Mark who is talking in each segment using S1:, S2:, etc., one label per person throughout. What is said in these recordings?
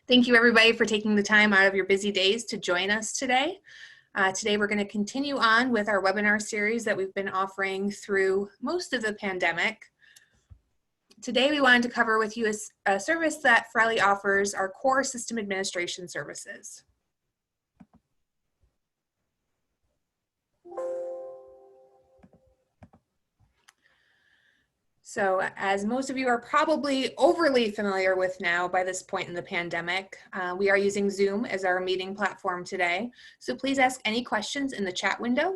S1: Thank you everybody for taking the time out of your busy days to join us today. Today we're going to continue on with our webinar series that we've been offering through most of the pandemic. Today we wanted to cover with you a service that Ferrilli offers, our core system administration services. So as most of you are probably overly familiar with now by this point in the pandemic, we are using Zoom as our meeting platform today. So please ask any questions in the chat window.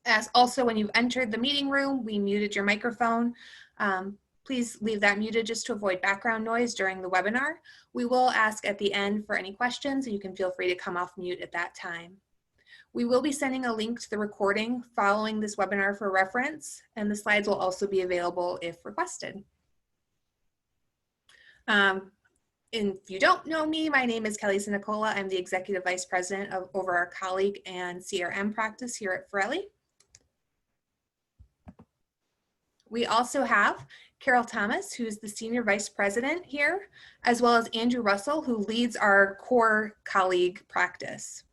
S1: As also, when you've entered the meeting room, we muted your microphone. Please leave that muted just to avoid background noise during the webinar. We will ask at the end for any questions, and you can feel free to come off mute at that time. We will be sending a link to the recording following this webinar for reference, and the slides will also be available if requested. If you don't know me, my name is Kelly Sinicola. I'm the Executive Vice President over our colleague and CRM practice here at Ferrilli. We also have Carol Thomas, who's the Senior Vice President here, as well as Andrew Russell, who leads our core colleague practice.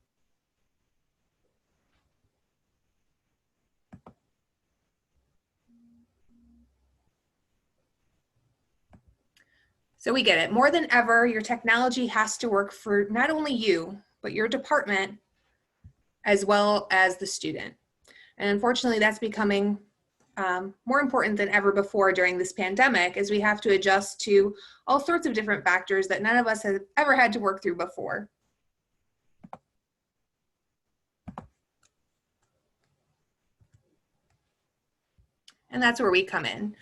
S1: So we get it. More than ever, your technology has to work for not only you, but your department, as well as the student. And unfortunately, that's becoming more important than ever before during this pandemic, as we have to adjust to all sorts of different factors that none of us have ever had to work through before. And that's where we come in.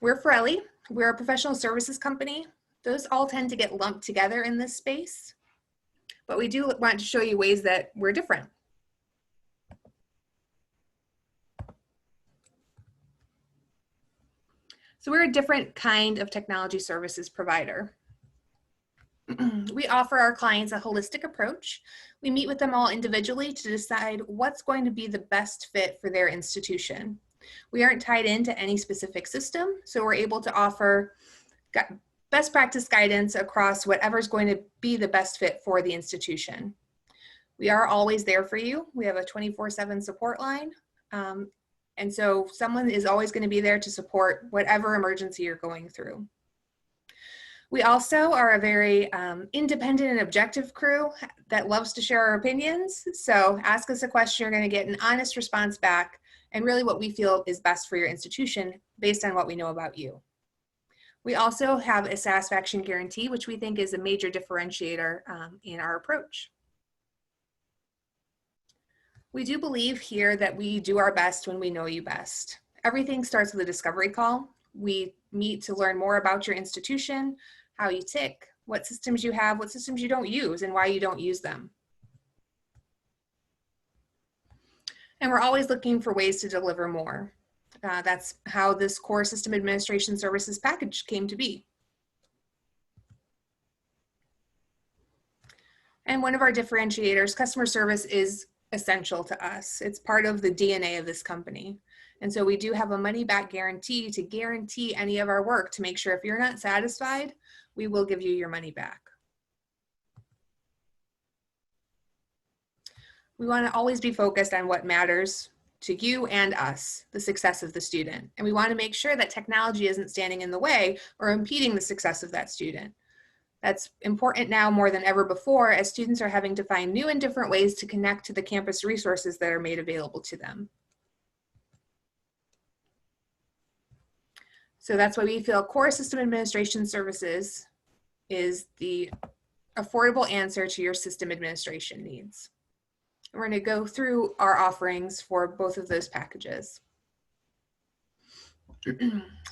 S1: We're Ferrilli. We're a professional services company. Those all tend to get lumped together in this space, but we do want to show you ways that we're different. So we're a different kind of technology services provider. We offer our clients a holistic approach. We meet with them all individually to decide what's going to be the best fit for their institution. We aren't tied into any specific system, so we're able to offer best practice guidance across whatever's going to be the best fit for the institution. We are always there for you. We have a 24/7 support line, and so someone is always going to be there to support whatever emergency you're going through. We also are a very independent and objective crew that loves to share our opinions. So ask us a question, you're going to get an honest response back, and really what we feel is best for your institution based on what we know about you. We also have a satisfaction guarantee, which we think is a major differentiator in our approach. We do believe here that we do our best when we know you best. Everything starts with a discovery call. We meet to learn more about your institution, how you tick, what systems you have, what systems you don't use, and why you don't use them. And we're always looking for ways to deliver more. That's how this core system administration services package came to be. And one of our differentiators, customer service, is essential to us. It's part of the DNA of this company. And so we do have a money back guarantee to guarantee any of our work to make sure if you're not satisfied, we will give you your money back. We want to always be focused on what matters to you and us, the success of the student. And we want to make sure that technology isn't standing in the way or impeding the success of that student. That's important now more than ever before, as students are having to find new and different ways to connect to the campus resources that are made available to them. So that's why we feel core system administration services is the affordable answer to your system administration needs. We're going to go through our offerings for both of those packages.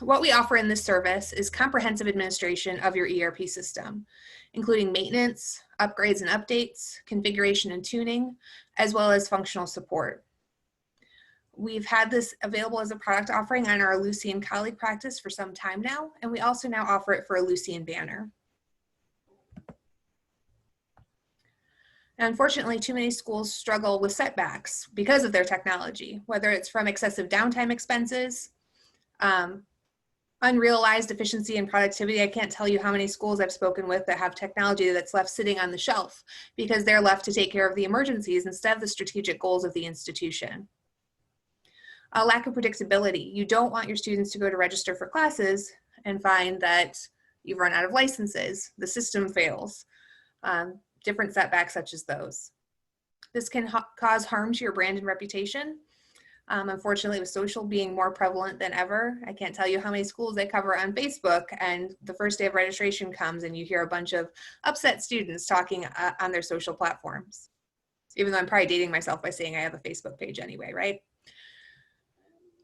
S1: What we offer in this service is comprehensive administration of your ERP system, including maintenance, upgrades and updates, configuration and tuning, as well as functional support. We've had this available as a product offering on our Ellucian colleague practice for some time now, and we also now offer it for Ellucian banner. Unfortunately, too many schools struggle with setbacks because of their technology, whether it's from excessive downtime expenses, Unrealized efficiency and productivity. I can't tell you how many schools I've spoken with that have technology that's left sitting on the shelf because they're left to take care of the emergencies instead of the strategic goals of the institution. A lack of predictability. You don't want your students to go to register for classes and find that you've run out of licenses, the system fails, different setbacks such as those. This can cause harm to your brand and reputation. Unfortunately, with social being more prevalent than ever, I can't tell you how many schools I cover on Facebook, and the first day of registration comes and you hear a bunch of upset students talking on their social platforms. Even though I'm probably dating myself by saying I have a Facebook page anyway, right?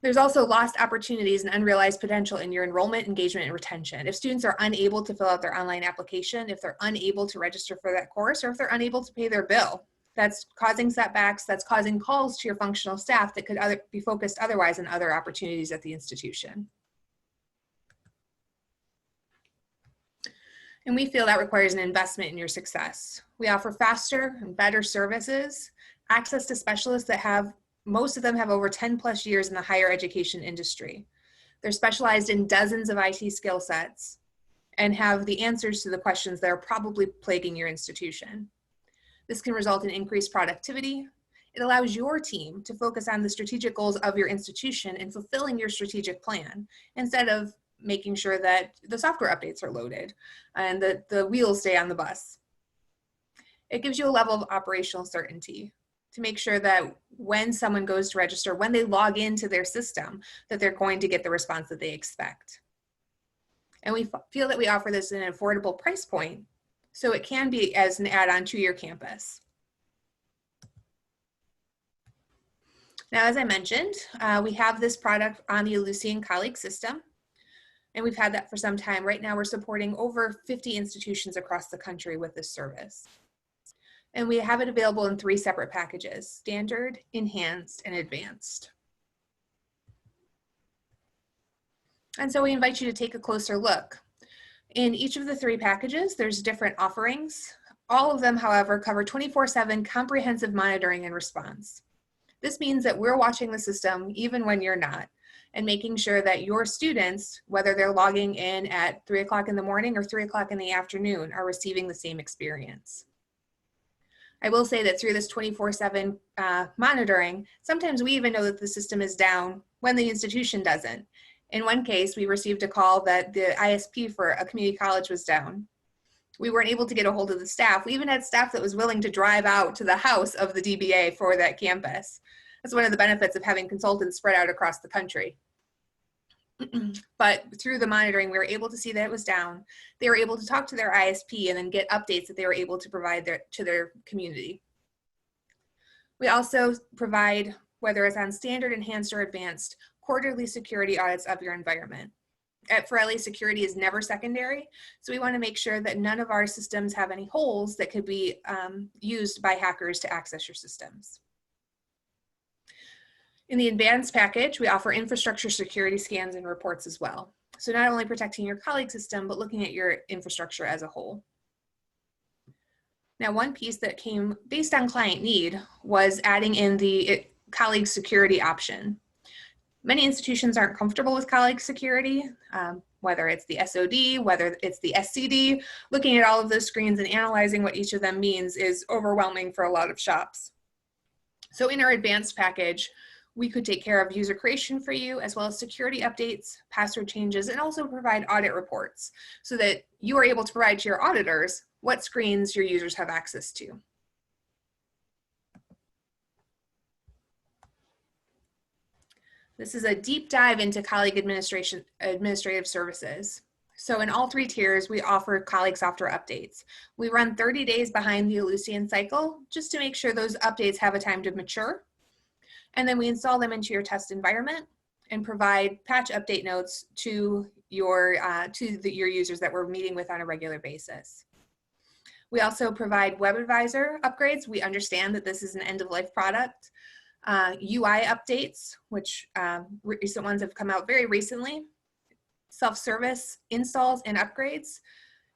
S1: There's also lost opportunities and unrealized potential in your enrollment, engagement, and retention. If students are unable to fill out their online application, if they're unable to register for that course, or if they're unable to pay their bill, that's causing setbacks, that's causing calls to your functional staff that could be focused otherwise on other opportunities at the institution. And we feel that requires an investment in your success. We offer faster and better services, access to specialists that have, most of them have over 10 plus years in the higher education industry. They're specialized in dozens of IT skill sets and have the answers to the questions that are probably plaguing your institution. This can result in increased productivity. It allows your team to focus on the strategic goals of your institution and fulfilling your strategic plan instead of making sure that the software updates are loaded and that the wheels stay on the bus. It gives you a level of operational certainty to make sure that when someone goes to register, when they log into their system, that they're going to get the response that they expect. And we feel that we offer this at an affordable price point, so it can be as an add-on to your campus. Now, as I mentioned, we have this product on the Ellucian colleague system, and we've had that for some time. Right now, we're supporting over 50 institutions across the country with this service. And we have it available in 3 separate packages: standard, enhanced, and advanced. And so we invite you to take a closer look. In each of the 3 packages, there's different offerings. All of them, however, cover 24/7 comprehensive monitoring and response. This means that we're watching the system even when you're not, and making sure that your students, whether they're logging in at 3 o'clock in the morning or 3 o'clock in the afternoon, are receiving the same experience. I will say that through this 24/7 monitoring, sometimes we even know that the system is down when the institution doesn't. In one case, we received a call that the ISP for a community college was down. We weren't able to get a hold of the staff. We even had staff that was willing to drive out to the house of the DBA for that campus. That's one of the benefits of having consultants spread out across the country. But through the monitoring, we were able to see that it was down. They were able to talk to their ISP and then get updates that they were able to provide to their community. We also provide, whether it's on standard, enhanced, or advanced, quarterly security audits of your environment. At Ferrilli, security is never secondary, so we want to make sure that none of our systems have any holes that could be used by hackers to access your systems. In the advanced package, we offer infrastructure security scans and reports as well. So not only protecting your colleague system, but looking at your infrastructure as a whole. Now, one piece that came based on client need was adding in the colleague security option. Many institutions aren't comfortable with colleague security, whether it's the SOD, whether it's the SCD. Looking at all of those screens and analyzing what each of them means is overwhelming for a lot of shops. So in our advanced package, we could take care of user creation for you, as well as security updates, password changes, and also provide audit reports so that you are able to provide to your auditors what screens your users have access to. This is a deep dive into colleague administrative services. So in all 3 tiers, we offer colleague software updates. We run 30 days behind the Ellucian cycle just to make sure those updates have a time to mature. And then we install them into your test environment and provide patch update notes to your users that we're meeting with on a regular basis. We also provide web advisor upgrades. We understand that this is an end-of-life product. UI updates, which recent ones have come out very recently, self-service installs and upgrades,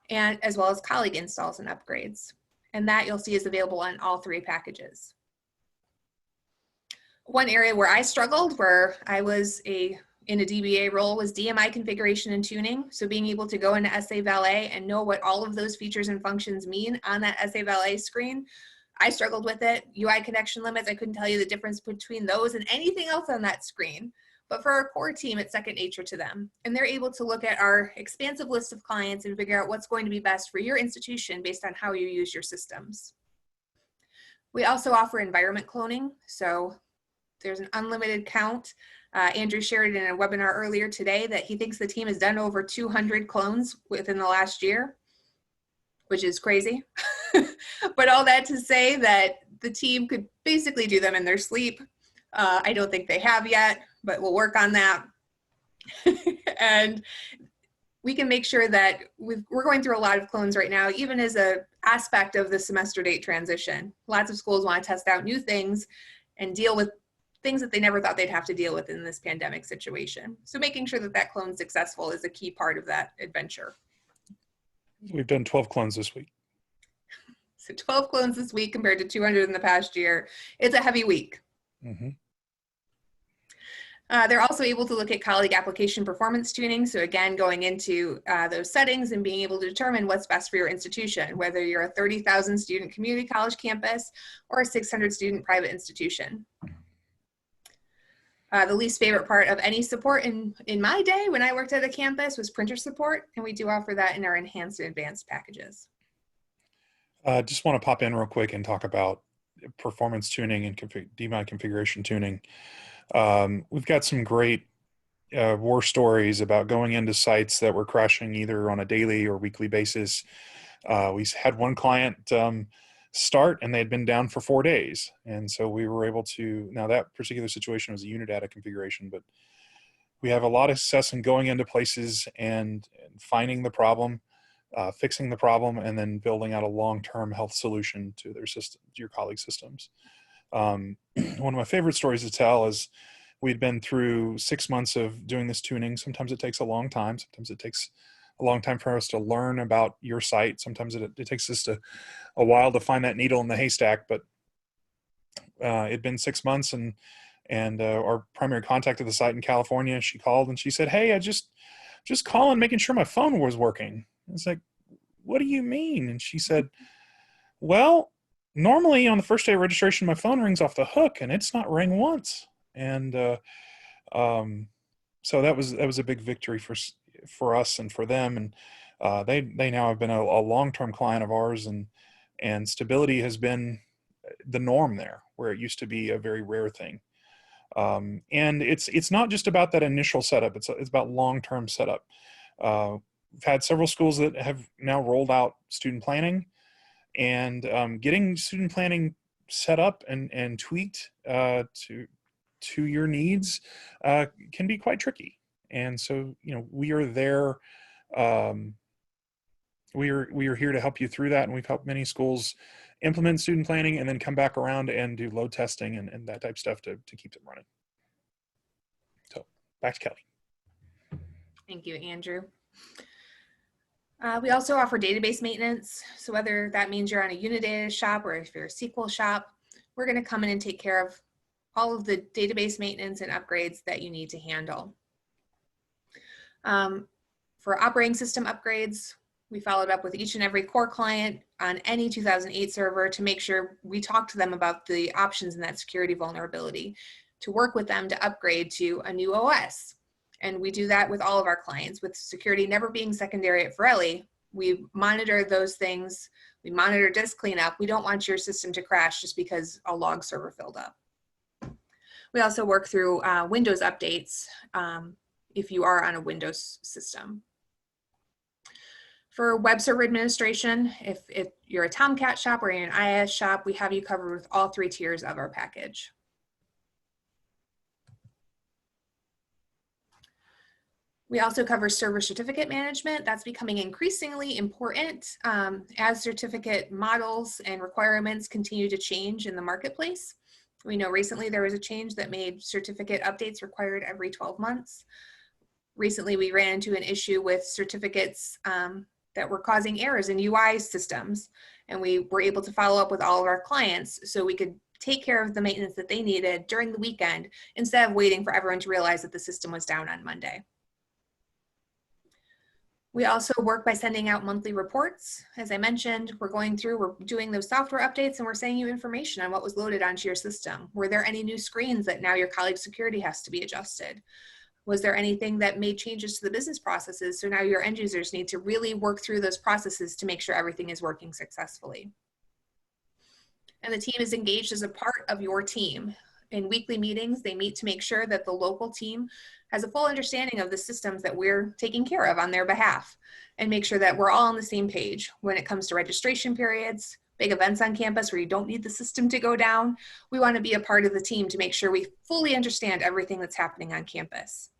S1: and as well as colleague installs and upgrades. And that you'll see is available on all 3 packages. One area where I struggled, where I was a in a DBA role was DMI configuration and tuning. So being able to go into SA Valet and know what all of those features and functions mean on that SA Valet screen. I struggled with it. UI connection limits, I couldn't tell you the difference between those and anything else on that screen. But for our core team, it's second nature to them. And they're able to look at our expansive list of clients and figure out what's going to be best for your institution based on how you use your systems. We also offer environment cloning. So there's an unlimited count. Andrew shared in a webinar earlier today that he thinks the team has done over 200 clones within the last year, which is crazy. But all that to say that the team could basically do them in their sleep. I don't think they have yet, but we'll work on that. And we can make sure that we're going through a lot of clones right now, even as an aspect of the semester date transition. Lots of schools want to test out new things and deal with things that they never thought they'd have to deal with in this pandemic situation. So making sure that that clone's successful is a key part of that adventure.
S2: We've done 12 clones this week.
S1: So 12 clones this week compared to 200 in the past year. It's a heavy week.
S2: Mm-hmm.
S1: They're also able to look at colleague application performance tuning. So again, going into those settings and being able to determine what's best for your institution, whether you're a 30,000 student community college campus or a 600 student private institution. The least favorite part of any support in my day when I worked at a campus was printer support, and we do offer that in our enhanced and advanced packages.
S2: Just want to pop in real quick and talk about performance tuning and Dmi configuration tuning. We've got some great war stories about going into sites that were crashing either on a daily or weekly basis. We had one client start and they had been down for 4 days. And so we were able to, now that particular situation was a Unidata configuration, but we have a lot of success in going into places and finding the problem, fixing the problem, and then building out a long-term health solution to their system, to your colleagues' systems. One of my favorite stories to tell is we'd been through 6 months of doing this tuning. Sometimes it takes a long time. Sometimes it takes a long time for us to learn about your site. Sometimes it takes us a while to find that needle in the haystack, but it'd been 6 months and our primary contact at the site in California, she called and she said, "Hey, I just calling, making sure my phone was working." It's like, "What do you mean?" And she said, "Well, normally on the first day of registration, my phone rings off the hook and it's not rang once." And so that was a big victory for us and for them. And they now have been a long-term client of ours, and stability has been the norm there, where it used to be a very rare thing. And it's not just about that initial setup. It's about long-term setup. We've had several schools that have now rolled out student planning, and getting student planning set up and tweaked to your needs can be quite tricky. And so, we are there. We are here to help you through that, and we've helped many schools implement student planning and then come back around and do load testing and that type of stuff to keep them running. So back to Kelly.
S1: Thank you, Andrew. We also offer database maintenance. So whether that means you're on a Unidata shop or if you're a SQL shop, we're going to come in and take care of all of the database maintenance and upgrades that you need to handle. For operating system upgrades, we followed up with each and every core client on any 2008 server to make sure we talk to them about the options in that security vulnerability, to work with them to upgrade to a new OS. And we do that with all of our clients. With security never being secondary at Ferrilli, we monitor those things. We monitor disk cleanup. We don't want your system to crash just because a log server filled up. We also work through Windows updates if you are on a Windows system. For web server administration, if you're a Tomcat shop or you're an IIS shop, we have you covered with all 3 tiers of our package. We also cover server certificate management. That's becoming increasingly important as certificate models and requirements continue to change in the marketplace. We know recently there was a change that made certificate updates required every 12 months. Recently, we ran into an issue with certificates that were causing errors in UI systems, and we were able to follow up with all of our clients so we could take care of the maintenance that they needed during the weekend instead of waiting for everyone to realize that the system was down on Monday. We also work by sending out monthly reports. As I mentioned, we're doing those software updates, and we're sending you information on what was loaded onto your system. Were there any new screens that now your colleague's security has to be adjusted? Was there anything that made changes to the business processes? So now your end users need to really work through those processes to make sure everything is working successfully. And the team is engaged as a part of your team. In weekly meetings, they meet to make sure that the local team has a full understanding of the systems that we're taking care of on their behalf, and make sure that we're all on the same page when it comes to registration periods, big events on campus where you don't need the system to go down. We want to be a part of the team to make sure we fully understand everything that's happening on campus.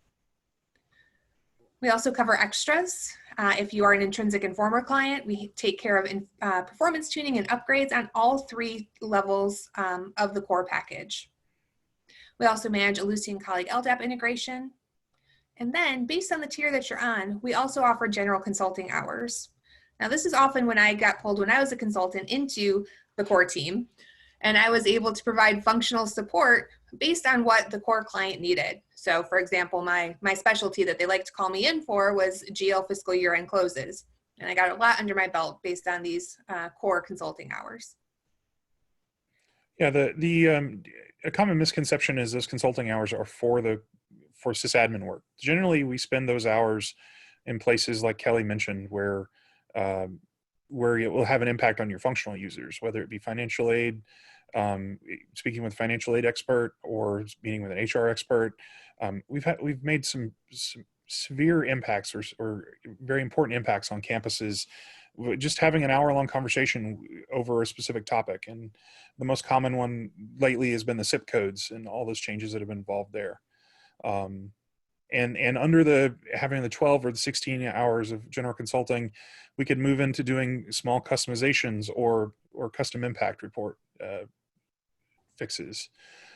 S1: We also cover extras. If you are an Intrinsic Informer client, we take care of performance tuning and upgrades on all 3 levels of the core package. We also manage Ellucian colleague LDAP integration. And then based on the tier that you're on, we also offer general consulting hours. Now this is often when I got pulled when I was a consultant into the core team, and I was able to provide functional support based on what the core client needed. So for example, my specialty that they like to call me in for was GL fiscal year end closes. And I got a lot under my belt based on these core consulting hours.
S2: Yeah, a common misconception is those consulting hours are for sysadmin work. Generally, we spend those hours in places like Kelly mentioned, where it will have an impact on your functional users, whether it be financial aid, speaking with a financial aid expert, or meeting with an HR expert. We've made some severe impacts or very important impacts on campuses, just having an hour-long conversation over a specific topic. And the most common one lately has been the SIP codes and all those changes that have been involved there. And under having the 12 or the 16 hours of general consulting, we could move into doing small customizations or custom impact report fixes.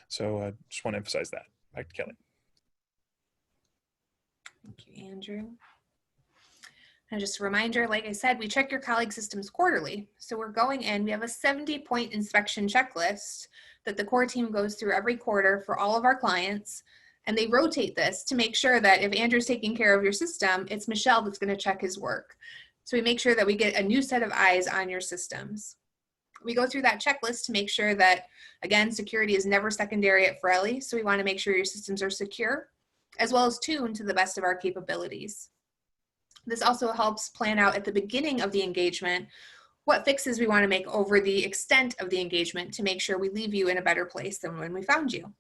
S2: So just want to emphasize that. Back to Kelly.
S1: Thank you, Andrew. And just a reminder, like I said, we check your colleague systems quarterly. So we're going in, we have a 70-point inspection checklist that the core team goes through every quarter for all of our clients. And they rotate this to make sure that if Andrew's taking care of your system, it's Michelle that's going to check his work. So we make sure that we get a new set of eyes on your systems. We go through that checklist to make sure that, again, security is never secondary at Ferrilli. So we want to make sure your systems are secure, as well as tuned to the best of our capabilities. This also helps plan out at the beginning of the engagement what fixes we want to make over the extent of the engagement to make sure we leave you in a better place than when we found you.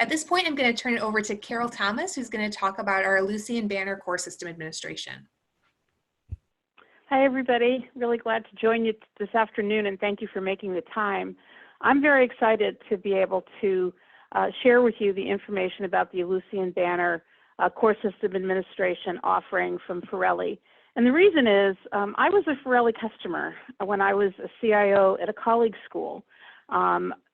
S1: At this point, I'm going to turn it over to Carol Thomas, who's going to talk about our Ellucian Banner core system administration.
S3: Hi, everybody. Really glad to join you this afternoon, and thank you for making the time. I'm very excited to be able to share with you the information about the Ellucian Banner core system administration offering from Ferrilli. And the reason is I was a Ferrilli customer when I was a CIO at a colleague school.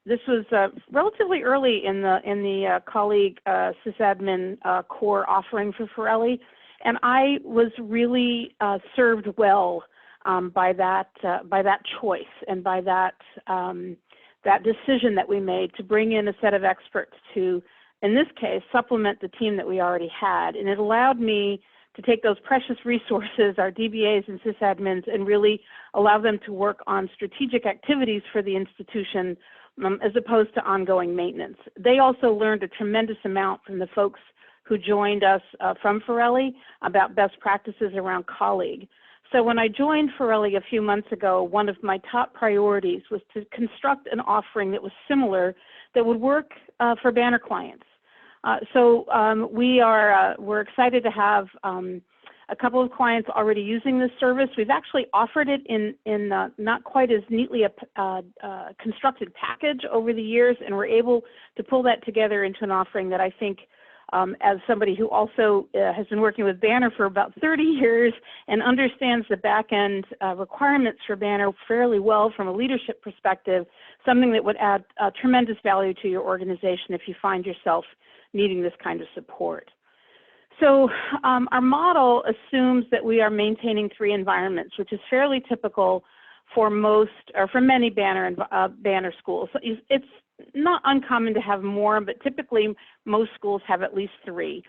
S3: This was relatively early in the colleague sysadmin core offering for Ferrilli, and I was really served well by that choice and by that decision that we made to bring in a set of experts to, in this case, supplement the team that we already had. And it allowed me to take those precious resources, our DBAs and sysadmins, and really allow them to work on strategic activities for the institution as opposed to ongoing maintenance. They also learned a tremendous amount from the folks who joined us from Ferrilli about best practices around colleague. So when I joined Ferrilli a few months ago, one of my top priorities was to construct an offering that was similar, that would work for Banner clients. We're excited to have a couple of clients already using this service. We've actually offered it in not quite as neatly constructed package over the years, and we're able to pull that together into an offering that I think, as somebody who also has been working with Banner for about 30 years and understands the back-end requirements for Banner fairly well from a leadership perspective, something that would add tremendous value to your organization if you find yourself needing this kind of support. So our model assumes that we are maintaining 3 environments, which is fairly typical for most, or for many banner schools. So it's not uncommon to have more, but typically most schools have at least 3.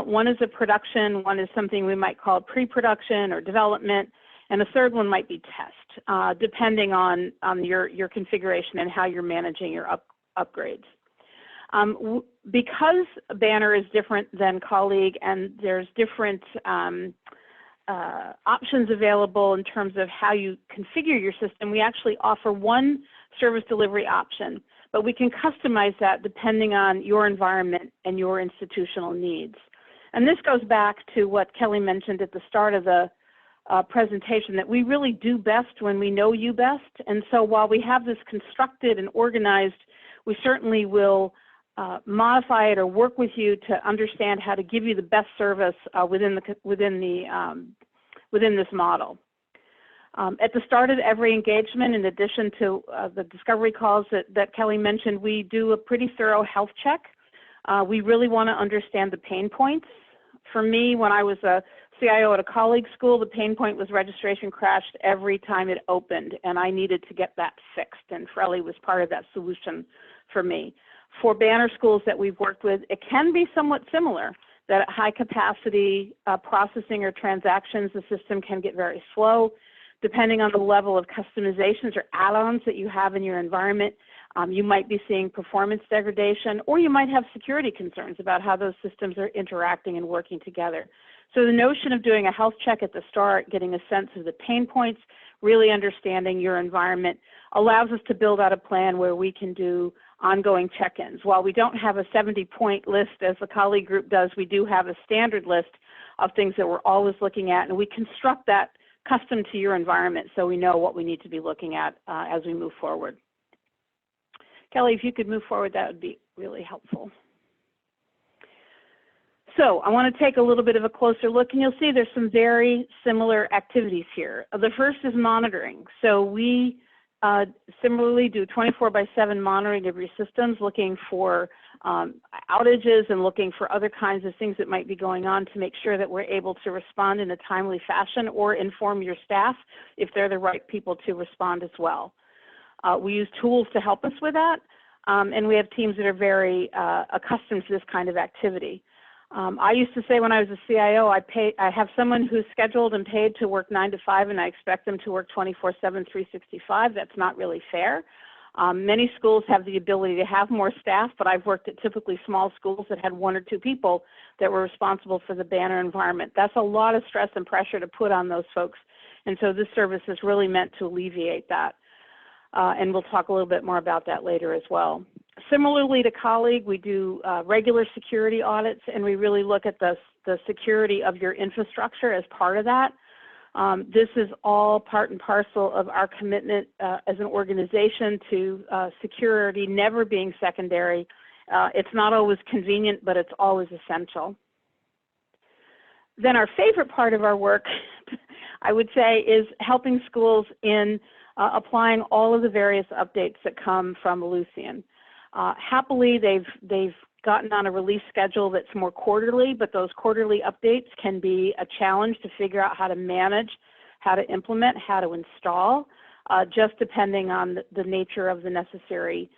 S3: One is a production, one is something we might call pre-production or development, and a third one might be test, depending on your configuration and how you're managing your upgrades. Because Banner is different than Colleague and there's different options available in terms of how you configure your system, we actually offer one service delivery option, but we can customize that depending on your environment and your institutional needs. And this goes back to what Kelly mentioned at the start of the presentation, that we really do best when we know you best. And so while we have this constructed and organized, we certainly will modify it or work with you to understand how to give you the best service within this model. At the start of every engagement, in addition to the discovery calls that Kelly mentioned, we do a pretty thorough health check. We really want to understand the pain points. For me, when I was a CIO at a colleague school, the pain point was registration crashed every time it opened, and I needed to get that fixed, and Ferrilli was part of that solution for me. For banner schools that we've worked with, it can be somewhat similar, that at high capacity processing or transactions, the system can get very slow. Depending on the level of customizations or add-ons that you have in your environment, you might be seeing performance degradation, or you might have security concerns about how those systems are interacting and working together. So the notion of doing a health check at the start, getting a sense of the pain points, really understanding your environment, allows us to build out a plan where we can do ongoing check-ins. While we don't have a 70-point list as the colleague group does, we do have a standard list of things that we're always looking at, and we construct that custom to your environment so we know what we need to be looking at as we move forward. Kelly, if you could move forward, that would be really helpful. So I want to take a little bit of a closer look, and you'll see there's some very similar activities here. The first is monitoring. So we similarly do 24/7 monitoring of your systems, looking for outages and looking for other kinds of things that might be going on to make sure that we're able to respond in a timely fashion or inform your staff if they're the right people to respond as well. We use tools to help us with that, and we have teams that are very accustomed to this kind of activity. I used to say when I was a CIO, I have someone who's scheduled and paid to work 9 to 5, and I expect them to work 24/7, 365. That's not really fair. Many schools have the ability to have more staff, but I've worked at typically small schools that had 1 or 2 people that were responsible for the banner environment. That's a lot of stress and pressure to put on those folks, and so this service is really meant to alleviate that. And we'll talk a little bit more about that later as well. Similarly to Colleague, we do regular security audits, and we really look at the security of your infrastructure as part of that. This is all part and parcel of our commitment as an organization to security never being secondary. It's not always convenient, but it's always essential. Then our favorite part of our work, I would say, is helping schools in applying all of the various updates that come from Ellucian. Happily, they've gotten on a release schedule that's more quarterly, but those quarterly updates can be a challenge to figure out how to manage, how to implement, how to install, just depending on the nature of the necessary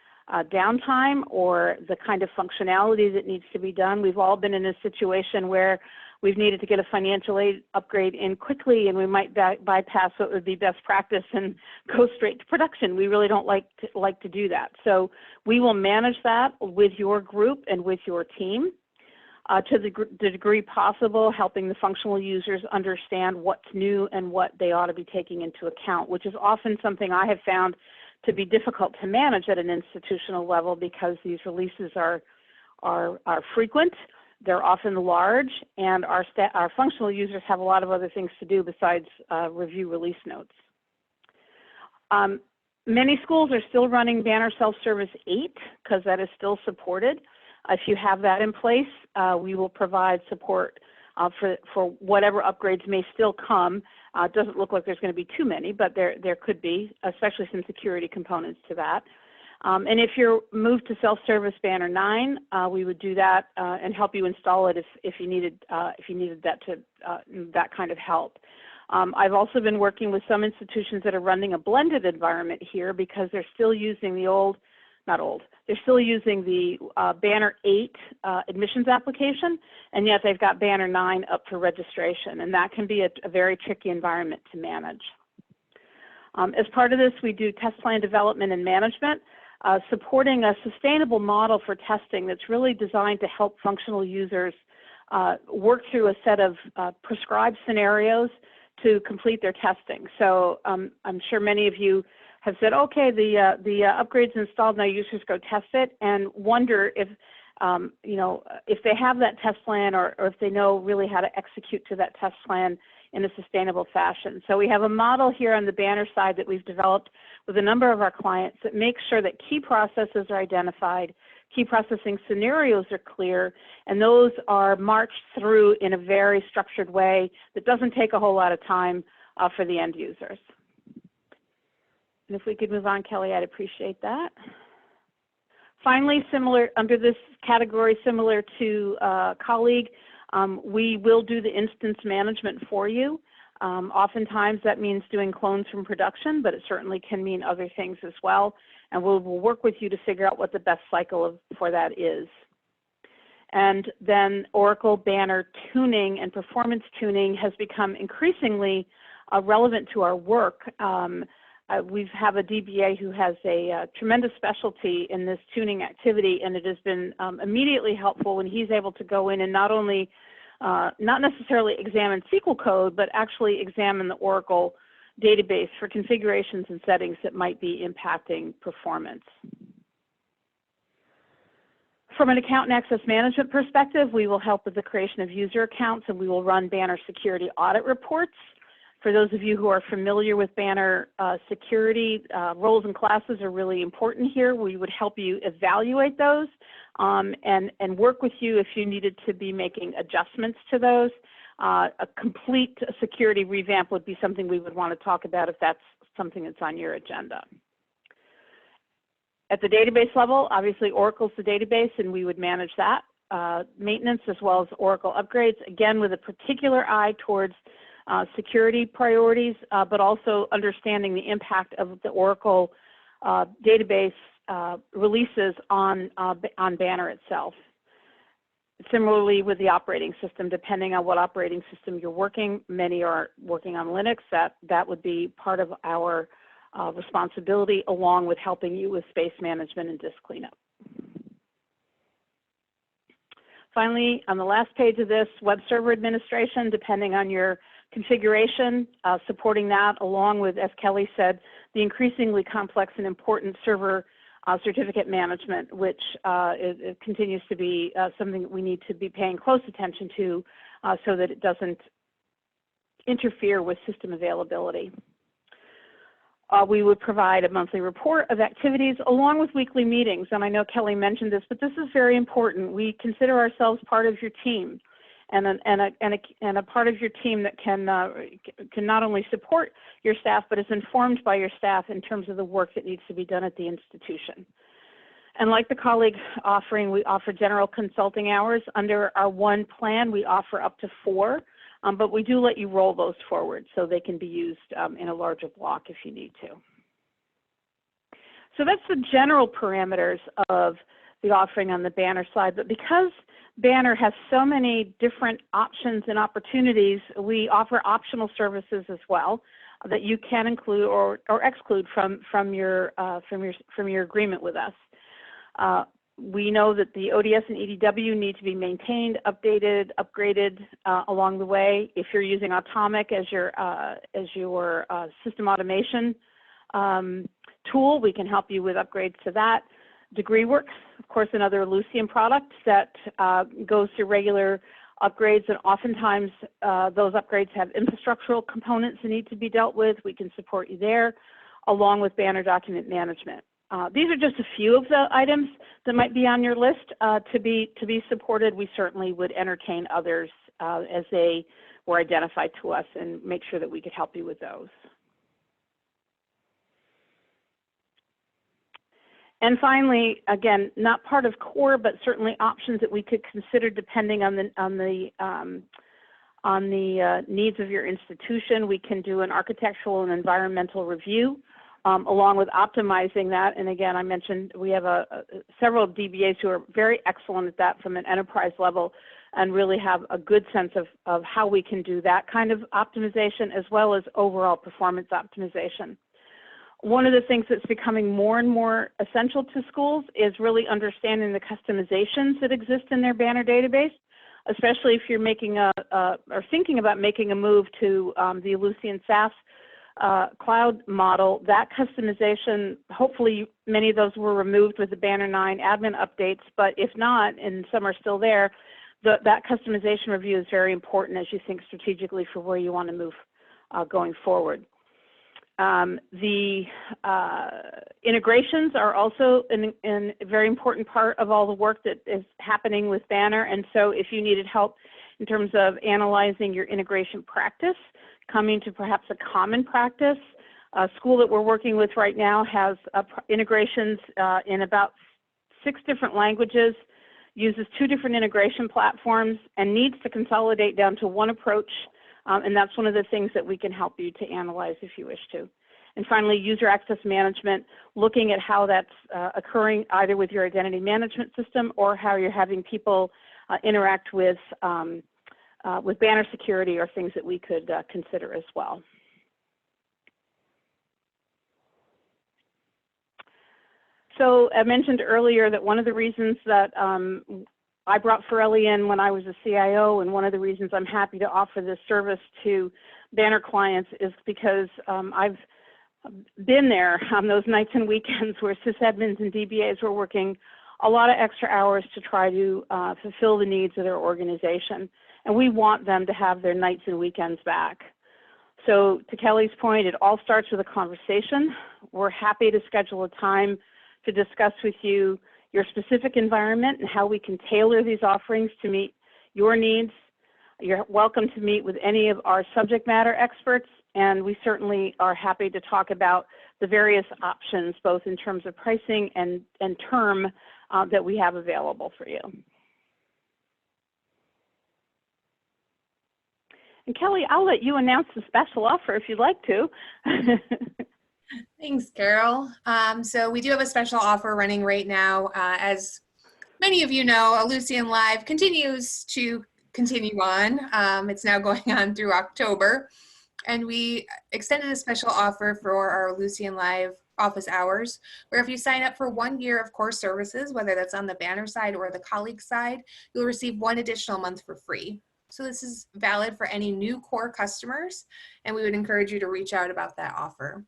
S3: downtime or the kind of functionality that needs to be done. We've all been in a situation where we've needed to get a financial aid upgrade in quickly, and we might bypass what would be best practice and go straight to production. We really don't like to do that. So we will manage that with your group and with your team to the degree possible, helping the functional users understand what's new and what they ought to be taking into account, which is often something I have found to be difficult to manage at an institutional level because these releases are frequent. They're often large, and our functional users have a lot of other things to do besides review release notes. Many schools are still running Banner Self-Service 8 because that is still supported. If you have that in place, we will provide support for whatever upgrades may still come. It doesn't look like there's going to be too many, but there could be, especially some security components to that. And if you're moved to self-service Banner 9, we would do that and help you install it if you needed that kind of help. I've also been working with some institutions that are running a blended environment here because they're still using the they're still using the Banner 8 admissions application, and yet they've got Banner 9 up for registration, and that can be a very tricky environment to manage. As part of this, we do test plan development and management, supporting a sustainable model for testing that's really designed to help functional users work through a set of prescribed scenarios to complete their testing. So I'm sure many of you have said, okay, the upgrade's installed, now users go test it, and wonder if, if they have that test plan or if they know really how to execute to that test plan in a sustainable fashion. So we have a model here on the Banner side that we've developed with a number of our clients that makes sure that key processes are identified, key processing scenarios are clear, and those are marched through in a very structured way that doesn't take a whole lot of time for the end users. And if we could move on, Kelly, I'd appreciate that. Finally, similar under this category, similar to colleague, we will do the instance management for you. Oftentimes that means doing clones from production, but it certainly can mean other things as well. And we'll work with you to figure out what the best cycle for that is. And then Oracle Banner tuning and performance tuning has become increasingly relevant to our work. We have a DBA who has a tremendous specialty in this tuning activity, and it has been immediately helpful when he's able to go in and not only, not necessarily examine SQL code, but actually examine the Oracle database for configurations and settings that might be impacting performance. From an account and access management perspective, we will help with the creation of user accounts, and we will run Banner security audit reports. For those of you who are familiar with Banner security, roles and classes are really important here. We would help you evaluate those and work with you if you needed to be making adjustments to those. A complete security revamp would be something we would want to talk about if that's something that's on your agenda. At the database level, obviously Oracle's the database, and we would manage that. Maintenance as well as Oracle upgrades, again with a particular eye towards security priorities, but also understanding the impact of the Oracle database releases on Banner itself. Similarly with the operating system, depending on what operating system you're working, many are working on Linux, that would be part of our responsibility, along with helping you with space management and disk cleanup. Finally, on the last page of this, web server administration, depending on your configuration, supporting that, along with, as Kelly said, the increasingly complex and important server certificate management, which it continues to be something that we need to be paying close attention to so that it doesn't interfere with system availability. We would provide a monthly report of activities along with weekly meetings. And I know Kelly mentioned this, but this is very important. We consider ourselves part of your team, and a part of your team that can not only support your staff, but is informed by your staff in terms of the work that needs to be done at the institution. And like the colleague offering, we offer general consulting hours. Under our one plan, we offer up to 4. But we do let you roll those forward so they can be used in a larger block if you need to. So that's the general parameters of the offering on the Banner side. But because Banner has so many different options and opportunities, we offer optional services as well that you can include or exclude from your agreement with us. We know that the ODS and EDW need to be maintained, updated, upgraded along the way. If you're using Atomic as your system automation tool, we can help you with upgrades to that. DegreeWorks, of course, another Ellucian product that goes through regular upgrades, and oftentimes those upgrades have infrastructural components that need to be dealt with. We can support you there, along with Banner document management. These are just a few of the items that might be on your list to be supported. We certainly would entertain others as they were identified to us and make sure that we could help you with those. And finally, again, not part of core, but certainly options that we could consider depending on the needs of your institution. We can do an architectural and environmental review, along with optimizing that. And again, I mentioned we have several DBAs who are very excellent at that from an enterprise level and really have a good sense of how we can do that kind of optimization as well as overall performance optimization. One of the things that's becoming more and more essential to schools is really understanding the customizations that exist in their Banner database, especially if you're making or thinking about making a move to the Ellucian SaaS cloud model. That customization, hopefully many of those were removed with the Banner 9 admin updates, but if not, and some are still there, that customization review is very important as you think strategically for where you want to move going forward. The integrations are also a very important part of all the work that is happening with Banner. And so if you needed help in terms of analyzing your integration practice, coming to perhaps a common practice, a school that we're working with right now has integrations in about 6 different languages, uses 2 different integration platforms, and needs to consolidate down to one approach. And that's one of the things that we can help you to analyze if you wish to. And finally, user access management, looking at how that's occurring either with your identity management system or how you're having people interact with Banner security or things that we could consider as well. So I mentioned earlier that one of the reasons that I brought Ferrilli in when I was a CIO, and one of the reasons I'm happy to offer this service to Banner clients is because I've been there on those nights and weekends where sysadmins and DBAs were working a lot of extra hours to try to fulfill the needs of their organization. And we want them to have their nights and weekends back. So to Kelly's point, it all starts with a conversation. We're happy to schedule a time to discuss with you your specific environment and how we can tailor these offerings to meet your needs. You're welcome to meet with any of our subject matter experts, and we certainly are happy to talk about the various options, both in terms of pricing and term that we have available for you. And Kelly, I'll let you announce the special offer if you'd like to.
S1: Thanks, Carol. So we do have a special offer running right now. As many of you know, Ellucian Live continues to continue on. It's now going on through October. And we extended a special offer for our Ellucian Live office hours, where if you sign up for 1 year of core services, whether that's on the Banner side or the colleague side, you'll receive 1 additional month for free. So this is valid for any new core customers, and we would encourage you to reach out about that offer.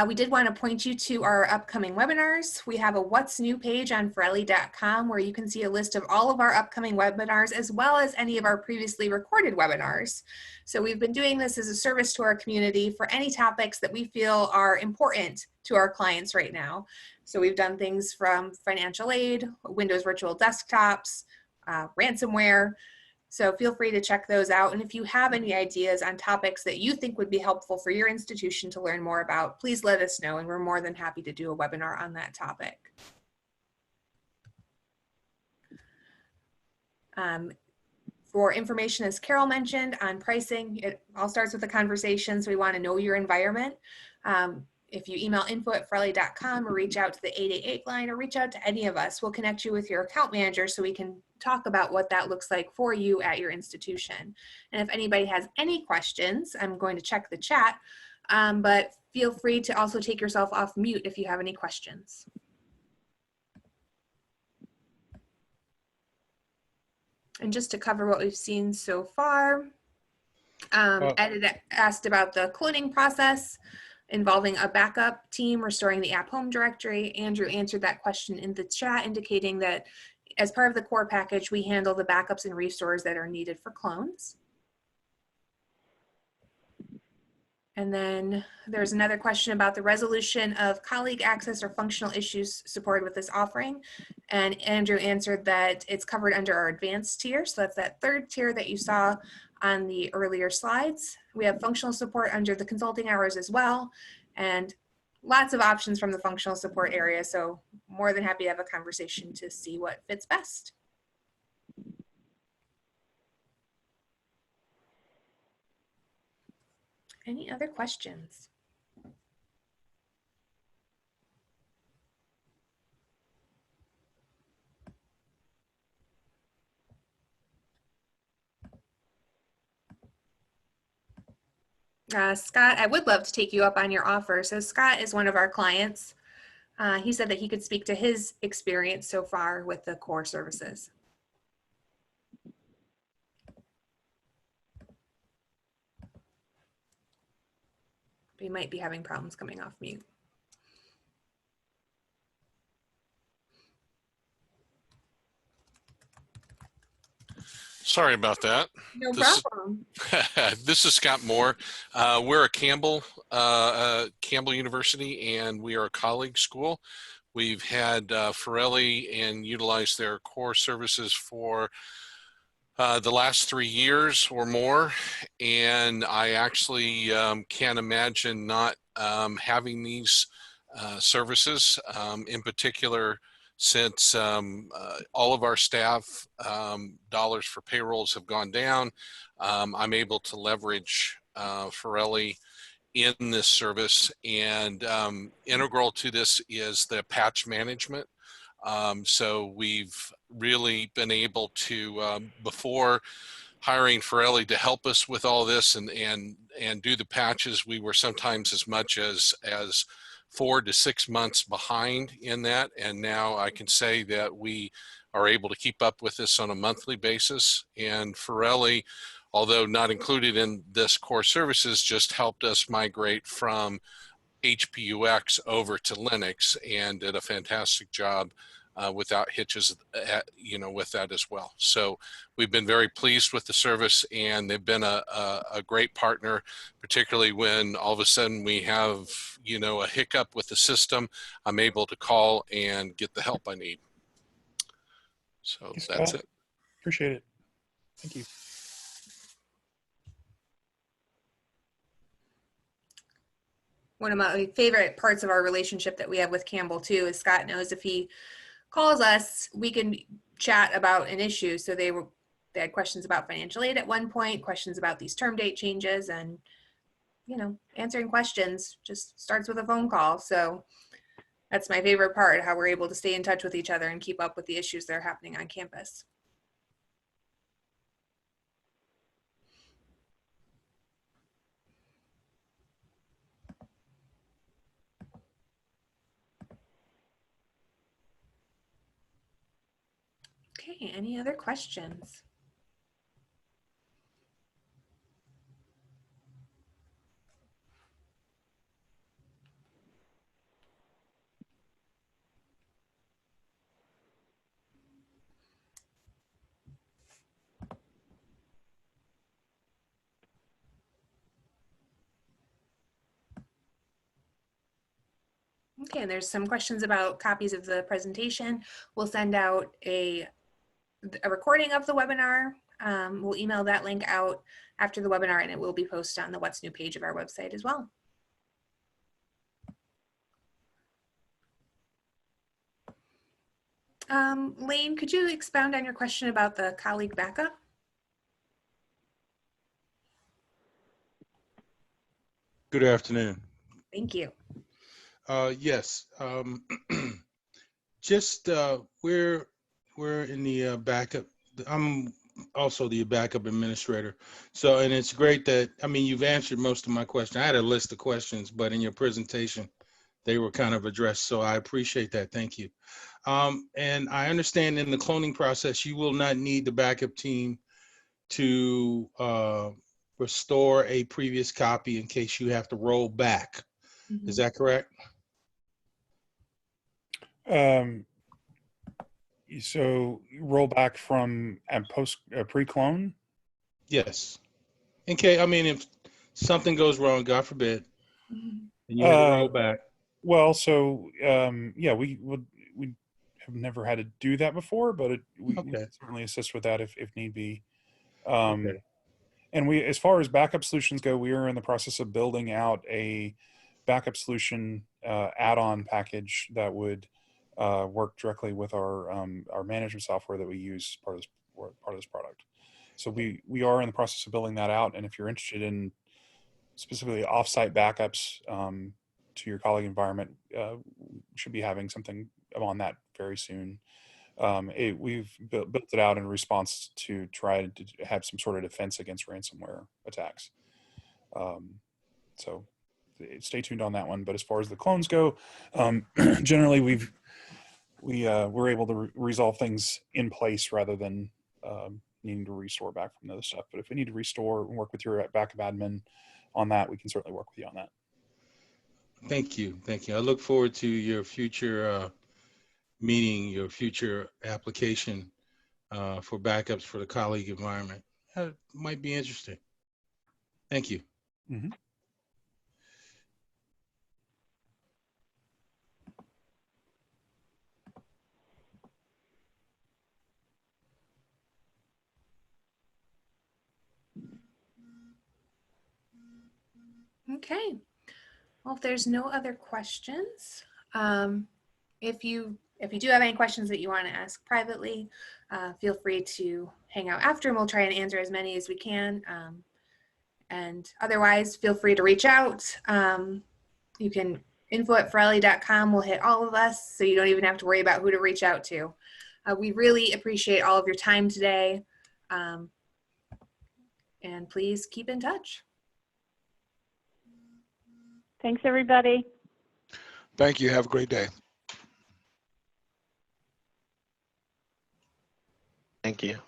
S1: We did want to point you to our upcoming webinars. We have a What's New page on Ferrilli.com where you can see a list of all of our upcoming webinars as well as any of our previously recorded webinars. So we've been doing this as a service to our community for any topics that we feel are important to our clients right now. So we've done things from financial aid, Windows virtual desktops, ransomware. So feel free to check those out. And if you have any ideas on topics that you think would be helpful for your institution to learn more about, please let us know, and we're more than happy to do a webinar on that topic. For information, as Carol mentioned, on pricing, it all starts with a conversation, so we want to know your environment. If you email info@ferrilli.com or reach out to the 888 line or reach out to any of us, we'll connect you with your account manager so we can talk about what that looks like for you at your institution. And if anybody has any questions, I'm going to check the chat, but feel free to also take yourself off mute if you have any questions. And just to cover what we've seen so far, Ed had asked about the cloning process involving a backup team restoring the app home directory. Andrew answered that question in the chat, indicating that as part of the core package, we handle the backups and restores that are needed for clones. And then there's another question about the resolution of colleague access or functional issues supported with this offering. And Andrew answered that it's covered under our advanced tier. So that's that 3rd tier that you saw on the earlier slides. We have functional support under the consulting hours as well, and lots of options from the functional support area. So more than happy to have a conversation to see what fits best. Any other questions? Scott, I would love to take you up on your offer. So Scott is one of our clients. He said that he could speak to his experience so far with the core services. We might be having problems coming off mute.
S4: Sorry about that.
S1: No problem.
S4: This is Scott Moore. We're a Campbell University, and we are a colleague school. We've had Ferrilli and utilized their core services for the last 3 years or more, and I actually can't imagine not having these services, in particular, since all of our staff dollars for payrolls have gone down. I'm able to leverage Ferrilli in this service, and integral to this is the patch management. So we've really been able to, before hiring Ferrilli to help us with all this and do the patches, we were sometimes as much as 4 to 6 months behind in that. And now I can say that we are able to keep up with this on a monthly basis. And Ferrilli, although not included in this core services, just helped us migrate from HPUX over to Linux and did a fantastic job without hitches, with that as well. So we've been very pleased with the service, and they've been a great partner, particularly when all of a sudden we have, a hiccup with the system. I'm able to call and get the help I need. So that's it.
S2: Appreciate it. Thank you.
S1: One of my favorite parts of our relationship that we have with Campbell too is Scott knows if he calls us, we can chat about an issue. So they had questions about financial aid at one point, questions about these term date changes, and answering questions just starts with a phone call. So that's my favorite part, how we're able to stay in touch with each other and keep up with the issues that are happening on campus. Okay, any other questions? Okay, and there's some questions about copies of the presentation. We'll send out a recording of the webinar. We'll email that link out after the webinar, and it will be posted on the What's New page of our website as well. Lane, could you expound on your question about the colleague backup?
S5: Good afternoon.
S1: Thank you.
S5: Yes, just we're in the backup. I'm also the backup administrator. So, and it's great that, you've answered most of my questions. I had a list of questions, but in your presentation, they were kind of addressed. So I appreciate that. Thank you. And I understand in the cloning process, you will not need the backup team to restore a previous copy in case you have to roll back. Mm-hmm. Is that correct?
S2: So roll back from pre-clone?
S5: Yes. Okay. If something goes wrong, God forbid, and you have to roll back.
S2: Well, so yeah, we have never had to do that before, but we can certainly assist with that if need be.
S5: Okay.
S2: And as far as backup solutions go, we are in the process of building out a backup solution add-on package that would work directly with our management software that we use part of this product. So we are in the process of building that out. And if you're interested in specifically offsite backups to your colleague environment, we should be having something on that very soon. We've built it out in response to try to have some sort of defense against ransomware attacks. So stay tuned on that one. But as far as the clones go, generally we're able to resolve things in place rather than needing to restore back from the other stuff. But if we need to restore and work with your backup admin on that, we can certainly work with you on that.
S5: Thank you. Thank you. I look forward to your future meeting, your future application for backups for the colleague environment. That might be interesting. Thank you.
S2: Mm-hmm.
S1: Okay. Well, if there's no other questions, if you do have any questions that you want to ask privately, feel free to hang out after and we'll try and answer as many as we can. And otherwise, feel free to reach out. You can info@ferrilli.com will hit all of us, so you don't even have to worry about who to reach out to. We really appreciate all of your time today. And please keep in touch.
S3: Thanks, everybody.
S6: Thank you. Have a great day.
S7: Thank you.